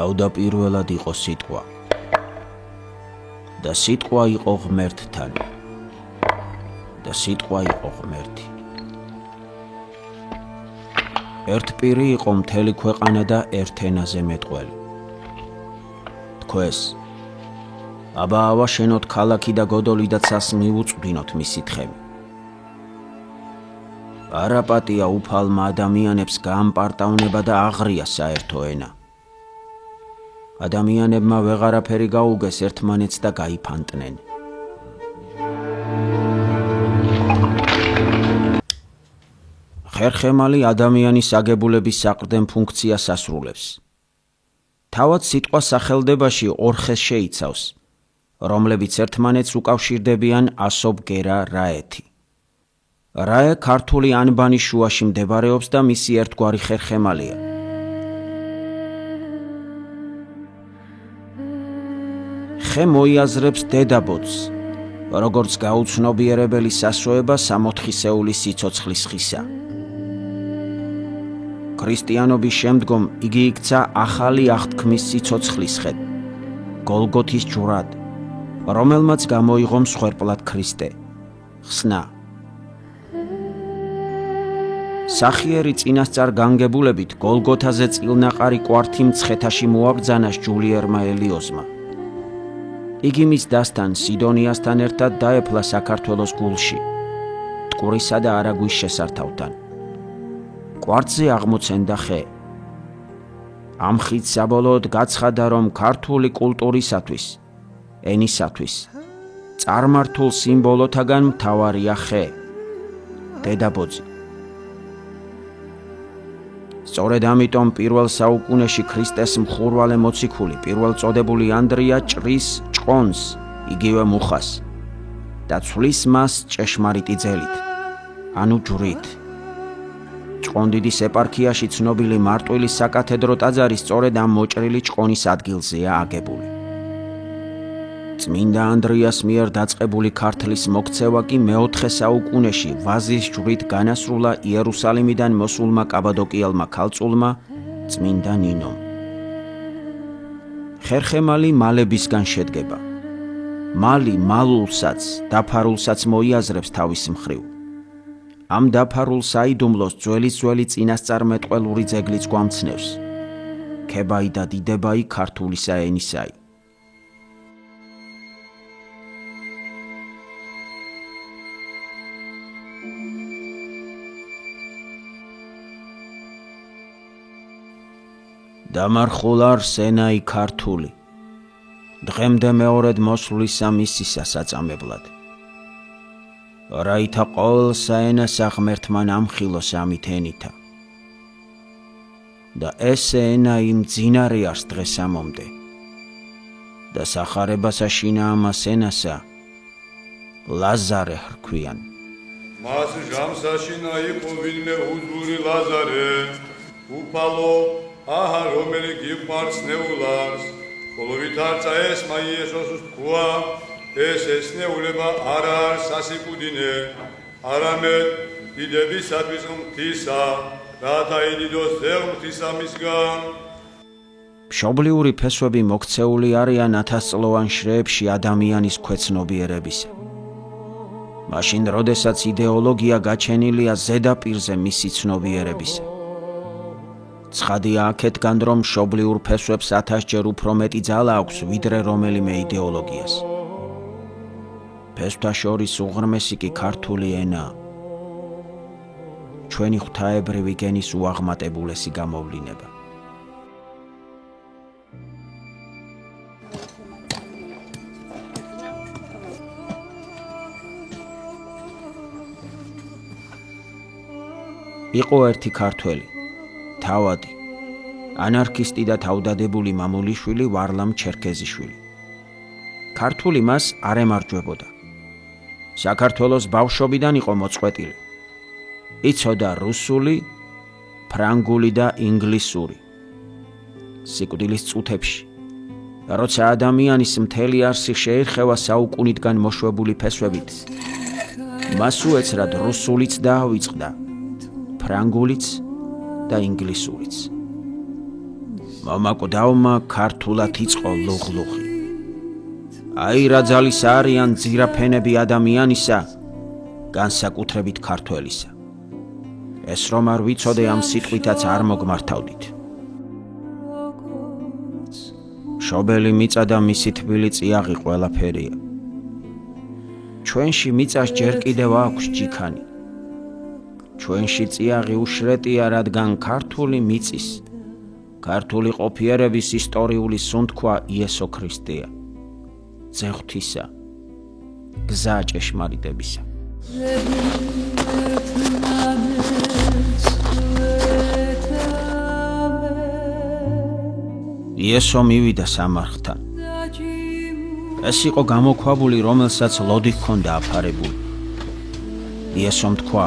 თავდაპირველად იყო სიტყვა და სიტყვა იყო ღმერთთან და სიტყვა იყო ღმერთი. ერთ პირი იყო მთელი ქვეყანა და ერთ ენაზე მეტყველი. თქოს, აბა ავაშენოთ ქალაქი და გოდოლი და ცას მიუწვდინოთ მისი თხემი. არაპატია უფალმა ადამიანებს გაამპარტავნება და აღრია საერთო ენა. ადამიანებმა ვეღარაფერი გაუგეს ერთმანეთს და გაიფანტნენ. ხერხემალი ადამიანის აგებულების საყრდენ ფუნქციას ასრულებს. თავად სიტყვა სახელდებაში ორხეს შეიცავს, რომლებიც ერთმანეთს უკავშირდებიან ასობ გერა რაეთი. რაე ქართული ანბანის შუაში მდებარეობს და მისი ერთგვარი ხერხემალია. ხე მოიაზრებს დედაბოძს, როგორც გაუცნობიერებელი სასოება სამოთხისეულის სიცოცხლის ხისა. ქრისტიანობის შემდგომ იგი იქცა ახალი აღთქმის სიცოცხლის ხედ, გოლგოთის ჯვრად, რომელმაც გამოიღო მსხვერპლად ქრისტე, ხსნა. სახიერი წინასწარ განგებულებით გოლგოთაზე წილნაყარი კვართი მცხეთაში მოაბრძანა ჯულიერმა ელიოზმა. იგი მის დასთან სიდონიასთან ერთად დაეფლა საქართველოს გულში, ტყურისა და არაგვის შესართავთან. კვართზე აღმოცენდა ხე. ამ ხით საბოლოოდ გაცხადა, რომ ქართული კულტურისათვის, ენისათვის, წარმართულ სიმბოლოთაგან მთავარია ხე, დედაბოძი. სწორედ ამიტომ პირველ საუკუნეში ქრისტეს მხურვალე მოციქული, პირველწოდებული ანდრია ჭრის ჭყონს, იგივე მუხას და ცვლის მას ჭეშმარიტი ძელით, ანუ ჯვრით. ჭყონდიდის ეპარქიაში ცნობილი მარტვილის საკათედრო ტაძარი სწორედ ამ მოჭრილი ჭყონის ადგილზეა აგებული. წმინდა ანდრიას მიერ დაწყებული ქართლის მოქცევა კი მეოთხე საუკუნეში ვაზის ჯვრით განასრულა იერუსალიმიდან მოსულმა კაბადოკიელმა ქალწულმა წმინდა ნინომ. ხერხემალი მალებისგან შედგება. მალი მალულსაც, დაფარულსაც მოიაზრებს თავის მხრივ. ამ დაფარულ საიდუმლოს ძველი წინასწარმეტყველური ძეგლიც გვამცნევს. ქებაი და დიდებაი ქართულისა ენისაი. დამარხულარ სენაი ქართული, დღემდე მეორედ მოსვლისა მისისა საწამებლად. რაითა ყოველ საენასა ღმერთმა ნამხილოს ამით ენითა. და ესე ენა იმ მძინარე არს დღესამომდე. და სახარებასა შინა ამას ენასა ლაზარე hrქვიან. მას ჟამსაშინა იყო ვინმე უძური ლაზარე, უფალო აჰა რომელი გიყვარს ნეულარს, ხოლო ვითარცა ესმა იესოსს თქვა, ეს ესნეულება არა არის სასიკვდინე, არამედ დიდებისათვის ღმრთისა, რათა იდიდოს ძევ ღმრთისა მისგან. მშობლიური ფესვები მოქცეული არიან ათასწლოვან შრეებში ადამიანის ქვეცნობიერებისა. მაშინ, როდესაც იდეოლოგია გაჩენილია ზედაპირზე მისი ცნობიერებისა. ცხადია აქეთგან, რომ მშობლიურ ფესვებს 1000-ჯერ უფრო მეტი ძალა აქვს, ვიდრე რომელიმე იდეოლოგიას. ფესვთა შორის უღრმესი კი ქართული ენაა. ჩვენი ღვთაებრივი გენის უაღმატებულესი გამოვლინება. იყო ერთი ქართველი, თავადი, ანარქისტი და თავდადებული მამულიშვილი ვარლამ ჩერქეზიშვილი. ქართული მას არ ემარჯვებოდა. საქართველოს ბავშვობიდან იყო მოწყვეტილი. იცოდა რუსული, ფრანგული და ინგლისური. სიკვდილის წუთებში, როცა ადამიანის მთელი არსი შეერხევა საუკუნიდან მოშვებული ფესვებით, მას უეცრად რუსულიც დაავიწყდა, ფრანგულიც და ინგლისურიც. მომაკვდავმა ქართულად იწყო ლუღლუღი. აი რა ძალის არიან ძირაფენები ადამიანისა, განსაკუთრებით ქართველისა. ეს რომ არ ვიცოდე ამ სიტყვითაც არ მოგმართავდით. შობელი მიწა და მისი თბილი წიაღი ყველაფერია. ჩვენში მიწას ჯერ კიდევ აქვს ჯიქანი. ჩვენში წიაღი უშრეტია, რადგან ქართული მიწის, ქართული ყოფიერების ისტორიული სუნთქვა იესო ქრისტეა, ძეღვთისა, გზა ჭეშმარიტებისა. იესო მივიდა სამარხთან. ეს იყო გამოქვაბული, რომელსაც ლოდი ჰქონდა აფარებული. იესომ თქვა: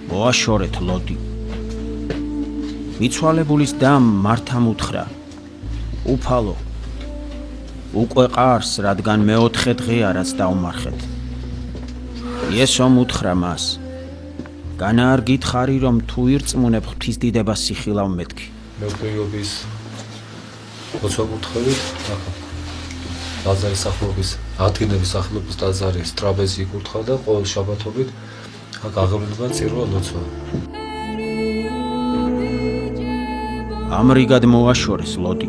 მოაშორეთ ლოდი. მიცვალებულის დამ მართამ უთხრა: უფალო, უკვე ყარს, რადგან მეოთხე დღეა რაც დავმარხეთ. იესომ უთხრა მას: განა არ გითხარი, რომ თუ ირწმუნებ ღვთისდიდებას სიხილავ მეთქი. მეუღლეობის მოცვაკუთხედით ლაზარის სახელობის ათინების სახელობის ტაძარის ტრაპეზი იკურთხა და ყოველ შაბათობით აქ აღევლინება წირვა ლოცვა. ამრიგად მოაშორეს ლოდი.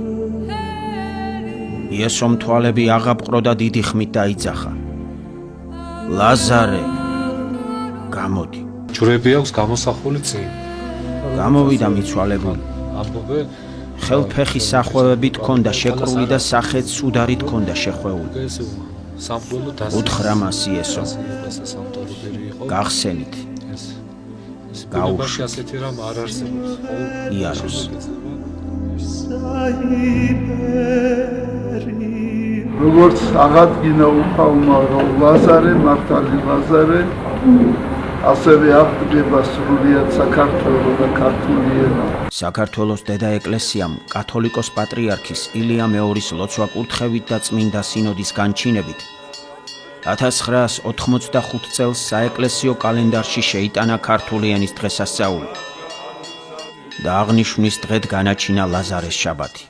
იესომ თვალები აღაპყრო და დიდი ხმით დაიძახა: ლაზარე, გამოდი. ჯვრები აქვს გამოსახული წინ. გამოვიდა მიცვალებული. ამბობენ ხელფეხი სახვევებით ჰქონდა შეკრული და სახეც სუდარით ჰქონდა შეხვეული. ეს სამყარო უთხრა მას იესო: გახსენით. გაუშვი ასეთი რამ არ არსებობს. იაროს. როგორც აღადგინა უფალმა, რომ ლაზარე, მართალი ლაზარე, ასევე აღდგება სრულიად საქართველო და ქართული ენა. საქართველოს დედა ეკლესიამ კათოლიკოს პატრიარქის ილია მეორის ლოცვა-კურთხევით და წმინდა სინოდის განჩინებით 1985 წელს საეკლესიო კალენდარში შეიტანა ქართული ენის დღესასწაული და აღნიშვნის დღედ განაჩინა ლაზარეს შაბათი.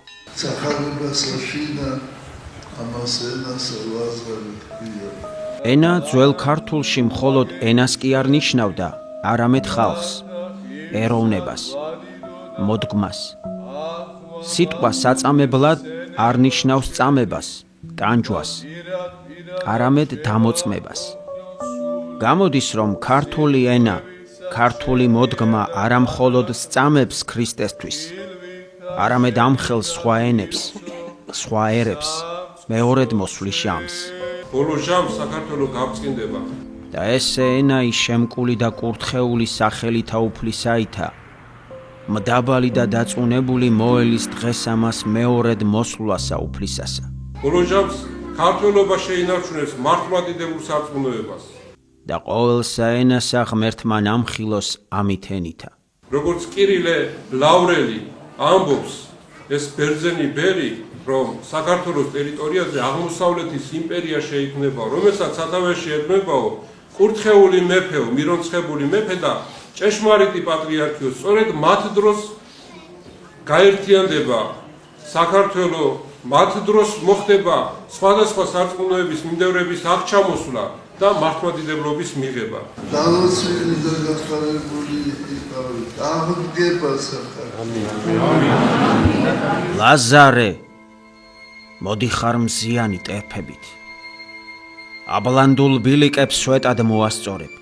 ენა ძველ ქართულში მხოლოდ ენას კი არ ნიშნავდა, არამედ ხალხს, ეროვნებას, მოდგმას. სიტყვა საწამებლად არ ნიშნავს წამებას, ტანჯვას, არამედ დამოწმებას. გამოდის, რომ ქართული ენა, ქართული მოდგმა არა მხოლოდ სწამებს ქრისტესთვის, არამედ ამხელს სხვა ენებს, სხვა ერებს, მეორედ მოსვლის ჟამს. ბოლო ჟამს საქართველო გავწყინდება. და ესე ენა ის შემკული და კურთხეული სახელითა უფლისაითა, მდაბალი და დაწუნებული მოელის დღეს ამას მეორედ მოსვლასა უფლისასა. ბოლო ჟამს ქართველობა შეინარჩუნებს მართლმადიდებულ სარწმუნოებას. და ყოველსა ენასა ღმერთმა ნამხილოს ამით ენითა. როგორც კირილე ლავრელი ამბობს, ეს ბერძენი ბერი, რომ საქართველოს ტერიტორიაზე აღმოსავლეთის იმპერია შეიქმნება, რომელსაც სათავეში ედმებაო კურთხეული მეფეო, მირონცხებული მეფე და ჭეშმარიტი პატრიარქიო, სწორედ მათ დროს გაერთიანდება საქართველო, მათ დროს მოხდება სხვადასხვა სარწმუნოების მიმდევრების აღჩამოსვლა და მართლმადიდებლობის მიღება. დალოცვილი და გახარებული იყავით, აღდგება საქართველო. ლაზარე, მოდი ხარ მზიანი ტერფებით. აბლანდულ ბილიკებს სვეტად მოასწორებ.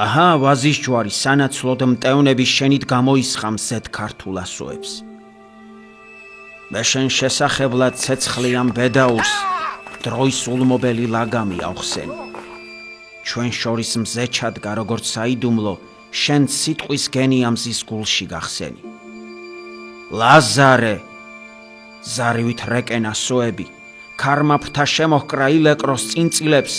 აჰა, ვაზის ჯვარი სანაცვლოდ მტევნების შენით გამოისხა მზედ ქართულ ასოებს. მე შენ შესახებლად ცეცხლიან ბედაურს დროის ულმობელი ლაგამი ავხსენი. ჩვენ შორის მზე ჩადგა როგორც საიდუმლო, შენ სიტყვის გენია მზის გულში გახსენი. ლაზარე, ზარივით რეკენ ასოები, ქარმაფთა შემოჰკრა ილეკროს წინწილებს,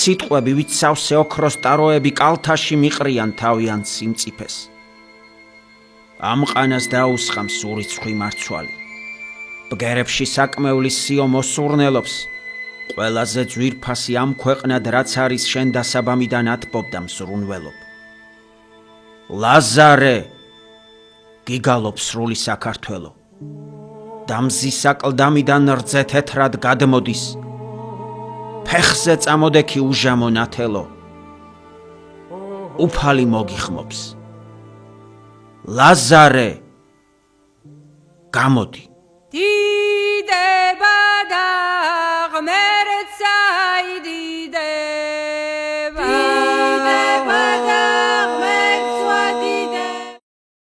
სიტყვები ვით სავსე ოქროს ტაროები კალთაში მიყრიან თავიან სიმწიფეს. ამ ყანას დაუსხამ სურიცხვი მარცვალი. ბგერებში საკმევლის სიო მოსურნელობს, ყველაზე ძვირფასი ამ ქვეყნად რაც არის შენ დასაბამიდან ათბობდა მსრუნველობ. ლაზარე, გიგალობს სრული საქართველო და მზის საკლდამიდან რძე თეთრად გადმოდის ფეხზე წამოდექი უჟამო ნათელო უფალი მოგიხმობს ლაზარე გამოდი დიდება